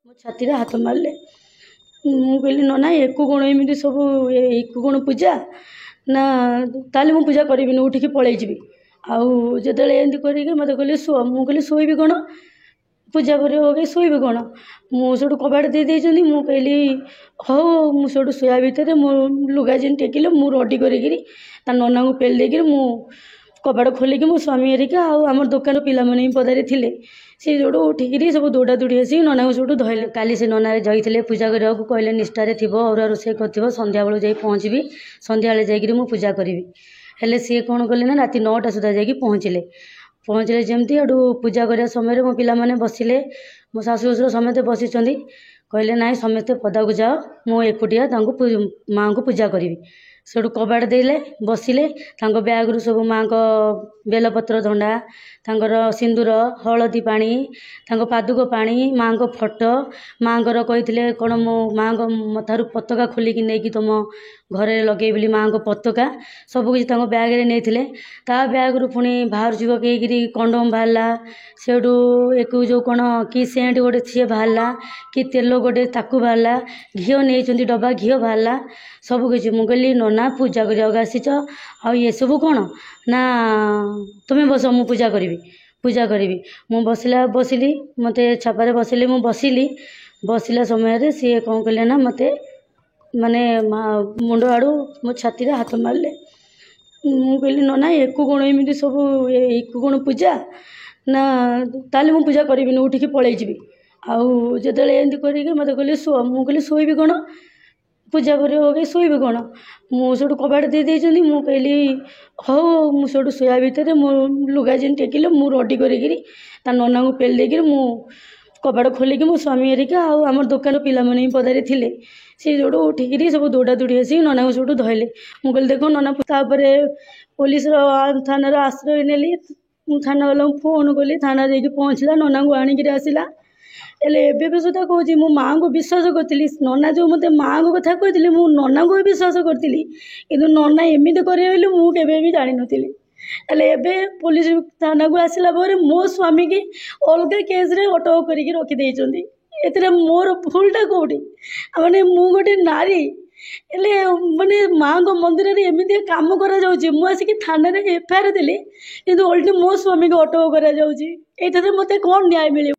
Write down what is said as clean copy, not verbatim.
ମୋ ଛାତିରେ ହାତ ମାରିଲେ। ମୁଁ କହିଲି ନନା ୟାକୁ କ'ଣ ଏମିତି ସବୁ ୟାକୁ କ'ଣ ପୂଜା ନା ତାହେଲେ ମୁଁ ପୂଜା କରିବିନି, ଉଠିକି ପଳେଇଯିବି। ଆଉ ଯେତେବେଳେ ଏମିତି କରିକି ମୋତେ କହିଲେ ଶୁଅ, ମୁଁ କହିଲି ଶୋଇବି କ'ଣ, ପୂଜା କରିବ କି ଶୋଇବି କ'ଣ। ମୁଁ ସେଇଠୁ କବାଟ ଦେଇଛନ୍ତି। ମୁଁ କହିଲି ହଉ, ମୁଁ ସେଇଠୁ ଶୋଇବା ଭିତରେ ମୋ ଲୁଗା ଯେମିତି ଟେକିଲେ ମୁଁ ରଡ଼ି କରିକିରି ତା ନନାଙ୍କୁ ପେଲି ଦେଇକିରି ମୁଁ କବାଟ ଖୋଲିକି ମୋ ସ୍ୱାମୀ ହେରିକା ଆଉ ଆମର ଦୋକାନ ପିଲାମାନେ ହିଁ ପଦାରେ ଥିଲେ। ସେ ଯୋଉଠୁ ଉଠିକିରି ସବୁ ଦୌଡ଼ା ଦୌଡ଼ି ଆସିକି ନନାଙ୍କୁ ସେଇଠୁ ଧଇଲେ। କାଲି ସେ ନନା ଯାଇଥିଲେ ପୂଜା କରିବାକୁ, କହିଲେ ନିଷ୍ଠାରେ ଥିବ, ଅରୁଆ ରୋଷେଇ କରିଥିବ, ସନ୍ଧ୍ୟାବେଳକୁ ଯାଇ ପହଞ୍ଚିବି, ସନ୍ଧ୍ୟାବେଳେ ଯାଇକିରି ମୁଁ ପୂଜା କରିବି। ହେଲେ ସିଏ କ'ଣ କଲେ ନା ରାତି 9ଟା ସୁଦ୍ଧା ଯାଇକି ପହଞ୍ଚିଲେ ଯେମିତି ଏଠୁ ପୂଜା କରିବା ସମୟରେ ମୋ ପିଲାମାନେ ବସିଲେ, ମୋ ଶାଶୁ ଶ୍ୱଶୁର ସମସ୍ତେ ବସିଛନ୍ତି। କହିଲେ ନାଇଁ ସମସ୍ତେ ପଦାକୁ ଯାଅ, ମୁଁ ଏକୁଟିଆ ତାଙ୍କୁ ମାଆଙ୍କୁ ପୂଜା କରିବି। ସେଠୁ କବାଟ ଦେଲେ, ବସିଲେ। ତାଙ୍କ ବ୍ୟାଗରୁ ସବୁ ମାଆଙ୍କ ବେଲପତ୍ର ଧଣ୍ଡା, ତାଙ୍କର ସିନ୍ଦୁର, ହଳଦୀ ପାଣି, ତାଙ୍କ ପାଦୁକ ପାଣି, ମାଆଙ୍କ ଫଟୋ, ମାଆଙ୍କର କହିଥିଲେ କ'ଣ ମୋ ମାଆଙ୍କ ମଥାରୁ ପତାକା ଖୋଲିକି ନେଇକି ତୁମ ଘରେ ଲଗେଇ ବୋଲି ମାଆଙ୍କ ପତାକା ସବୁକିଛି ତାଙ୍କ ବ୍ୟାଗରେ ନେଇଥିଲେ। ତା ବ୍ୟାଗରୁ ପୁଣି ବାହାରୁଛି ପକେଇକିରି କଣ୍ଡମ୍ ବାହାରିଲା। ସେଠୁ ଏକୁ ଯେଉଁ କ'ଣ କି ସେଣ୍ଟ ଗୋଟେ ସିଏ ବାହାରିଲା, କି ତେଲ ଗୋଟେ ତାକୁ ବାହାରିଲା, ଘିଅ ନେଇଛନ୍ତି ଡବା, ଘିଅ ବାହାରିଲା ସବୁକିଛି। ମୁଁ କହିଲି ନନା ପୂଜା କରିବାକୁ ଆସିଛ, ଆଉ ଏସବୁ କ'ଣ ନା ତୁମେ ବସ, ମୁଁ ପୂଜା କରିବି। ମୁଁ ବସିଲି, ମୋତେ ଛାପାରେ ବସିଲେ, ମୁଁ ବସିଲା ସମୟରେ ସିଏ କ'ଣ କଲେ ନା ମୋତେ ମାନେ ମୁଣ୍ଡ ଆଡ଼ୁ ମୋ ଛାତିରେ ହାତ ମାରିଲେ। ମୁଁ କହିଲି ନନା ୟାକୁ କ'ଣ ଏମିତି ସବୁ ୟାକୁ କ'ଣ ପୂଜା ନା ତାହେଲେ ମୁଁ ପୂଜା କରିବିନି, ଉଠିକି ପଳେଇଯିବି। ଆଉ ଯେତେବେଳେ ଏମିତି କରିକି ମୋତେ କହିଲେ ଶୁଅ, ମୁଁ କହିଲି ଶୋଇବି କ'ଣ, ପୂଜା କରିବ କି ଶୋଇବି କ'ଣ। ମୁଁ ସେଇଠୁ କବାଟ ଦେଇଛନ୍ତି। ମୁଁ କହିଲି ହଉ, ମୁଁ ସେଇଠୁ ଶୋଇବା ଭିତରେ ମୋ ଲୁଗା ଯେମିତି ଟେକିଲେ ମୁଁ ରଡ଼ି କରିକିରି ତା ନନାଙ୍କୁ ପେଲି ଦେଇକିରି ମୁଁ କବାଟ ଖୋଲିକି ମୋ ସ୍ୱାମୀ ହେରିକା ଆଉ ଆମର ଦୋକାନ ପିଲାମାନେ ହିଁ ପଦାରେ ଥିଲେ। ସେ ଯୋଉଠୁ ଉଠିକିରି ସବୁ ଦୌଡ଼ା ଦୌଡ଼ି ଆସିକି ନନାଙ୍କୁ ସେଇଠୁ ଧଇଲେ। ମୁଁ କହିଲି ଦେଖ ନନା, ତାପରେ ପୋଲିସର ଥାନାର ଆଶ୍ରୟ ନେଲି। ମୁଁ ଥାନାବାଲାଙ୍କୁ ଫୋନ୍ କଲି, ଥାନା ଯାଇକି ପହଞ୍ଚିଲା, ନନାଙ୍କୁ ଆଣିକିରି ଆସିଲା। ହେଲେ ଏବେ ବି ସୁଦ୍ଧା କହୁଛି, ମୁଁ ମାଆଙ୍କୁ ବିଶ୍ୱାସ କରିଥିଲି। ନନା ଯେଉଁ ମୋତେ ମାଆଙ୍କ କଥା କହିଥିଲି, ମୁଁ ନନାଙ୍କୁ ବି ବିଶ୍ୱାସ କରିଥିଲି, କିନ୍ତୁ ନନା ଏମିତି କରିବେ ବୋଲି ମୁଁ କେବେ ବି ଜାଣିନଥିଲି। ହେଲେ ଏବେ ପୋଲିସ ଥାନାକୁ ଆସିଲା ପରେ ମୋ ସ୍ୱାମୀକି ଅଲଗା କେସ୍ରେ ଅଟକ କରିକି ରଖିଦେଇଛନ୍ତି। ଏଥିରେ ମୋର ଭୁଲଟା କେଉଁଠି? ମାନେ ମୁଁ ଗୋଟେ ନାରୀ, ହେଲେ ମାନେ ମାଆଙ୍କ ମନ୍ଦିରରେ ଏମିତି କାମ କରାଯାଉଛି। ମୁଁ ଆସିକି ଥାନାରେ FIR ଦେଲି, କିନ୍ତୁ ଓଲଟି ମୋ ସ୍ୱାମୀକି ଅଟକ କରାଯାଉଛି। ଏଇଠାରେ ମୋତେ କ'ଣ ନ୍ୟାୟ ମିଳିବ?